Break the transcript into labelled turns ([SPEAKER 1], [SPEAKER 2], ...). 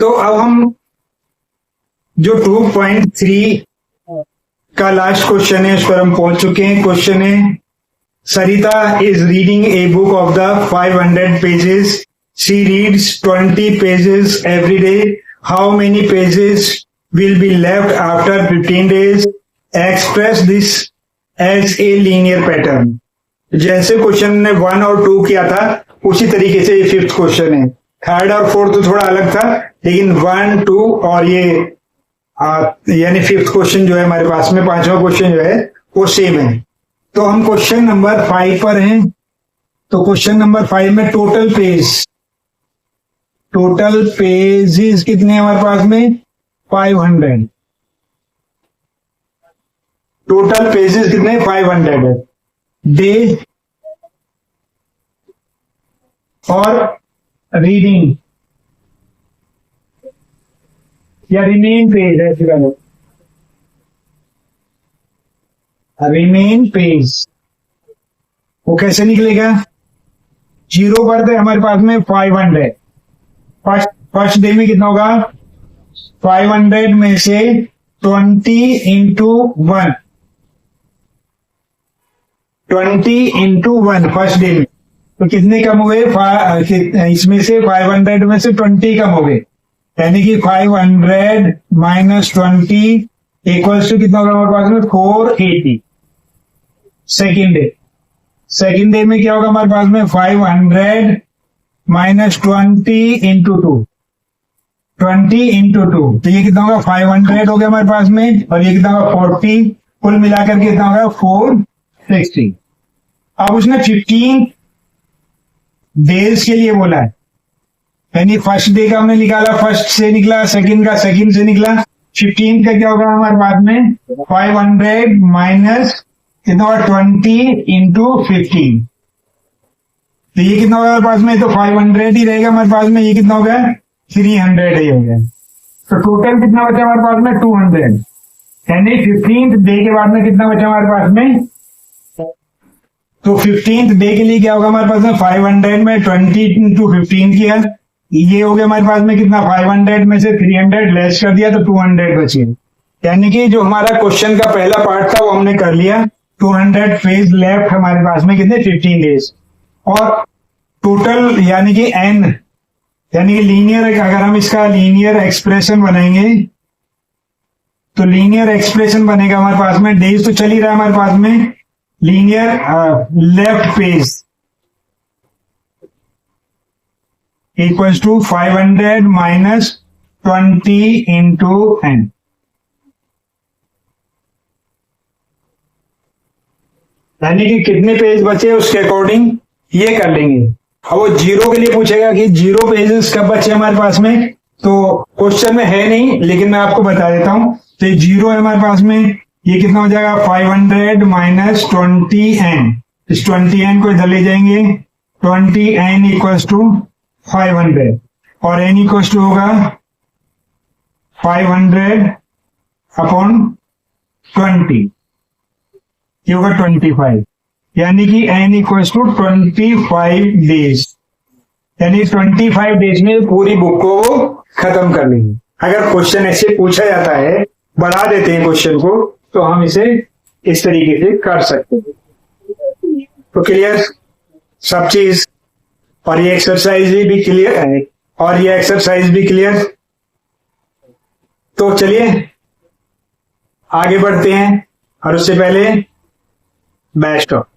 [SPEAKER 1] तो अब हम जो 2.3 का लास्ट क्वेश्चन है उस पर हम पहुंच चुके हैं। क्वेश्चन है, Sarita is reading a book of the 500 pages. She reads 20 pages every day. How many pages will be left after 15 days? Express this as a linear pattern. जैसे क्वेश्चन ने 1 और 2 किया था उसी तरीके से ये 5th क्वेश्चन है। 3rd और 4th तो थोड़ा अलग था, लेकिन 1, 2 और ये यानी 5th क्वेश्चन जो है हमारे पास में, 5वां क्वेश्चन जो है वो सेम है। तो हम क्वेश्चन नंबर 5 पर हैं। तो क्वेश्चन नंबर 5 में टोटल पेजेस कितने हैं हमारे पास में? 500। टोटल पेजेस कितने? 500 है। डे और रीडिंग या रिमेन पेज है, रिमेन पेज वो कैसे निकलेगा? 0 पर थे हमारे पास में 500। फर्स्ट डे में कितना होगा? 500 में से 20 into 1, 20 into 1 फर्स्ट डे में, तो कितने कम हो गए? इसमें से 500 में से 20 कम हो गए, यानी कि 500 माइनस 20 इक्वल्स टू कितना होगा हमारे पास में? 480। सेकेंड डे में क्या होगा हमारे पास में? 500 माइनस 20 इंटू 2, 20 इंटू 2, तो ये कितना होगा? 500 हो गया हमारे पास में, और ये कितना होगा? 40। कुल मिलाकर कितना होगा? 460। अब उसने 15 डेज के लिए बोला है, यानी फर्स्ट डे का हमने निकाला, फर्स्ट से निकला, सेकंड का सेकंड से निकला। 15 का क्या होगा हमारे पास में? 500 माइनस कितना होगा? 20 इंटू 15, तो ये कितना होगा हमारे पास में? तो 500 ही रहेगा हमारे पास में। ये कितना हो गया? 300 ही हो गया। तो टोटल कितना बचा हमारे पास में? 200, यानी 15th डे के बाद में कितना बचा हमारे पास में? तो 15th डे के लिए क्या होगा हमारे पास में? 500 में 20 इंटू 15 किया, ये हो गया हमारे पास में कितना? 500 में से 300 लेस कर दिया, तो 200 बचे। यानी कि जो हमारा क्वेश्चन का पहला पार्ट था वो हमने कर लिया। 200 पेज लेफ्ट हमारे पास में कितने? 15 डेज। और टोटल यानी कि n, यानी कि लीनियर, अगर हम इसका लीनियर एक्सप्रेशन बनाएंगे तो लीनियर एक्सप्रेशन बनेगा हमारे पास में, डेज तो चल ही रहा है हमारे पास में, linear left page equals to 500 minus 20 into n। यानी कि कितने पेज बचे उसके अकॉर्डिंग ये कर लेंगे। अब वो 0 के लिए पूछेगा कि 0 पेजेस कब बचे हमारे पास में, तो क्वेश्चन में है नहीं, लेकिन मैं आपको बता देता हूं। तो 0 है हमारे पास में, ये कितना हो जाएगा? 500 माइनस 20n। इस 20n को इधर ले जाएंगे, 20n इक्वल्स टू 500, और n इक्वल्स टू होगा 500 अपॉन 20, ये होगा 25, यानी कि n इक्वल्स टू 25 डेज। यानी 25 डेज में पूरी बुक को वो खत्म कर लेंगे। अगर क्वेश्चन ऐसे पूछा जाता है, बढ़ा देते हैं क्वेश्चन को, तो हम इसे इस तरीके से कर सकते हैं। तो क्लियर सब चीज, और ये एक्सरसाइज भी क्लियर है, और ये एक्सरसाइज भी क्लियर। तो चलिए आगे बढ़ते हैं, और उससे पहले बेस्ट ऑफ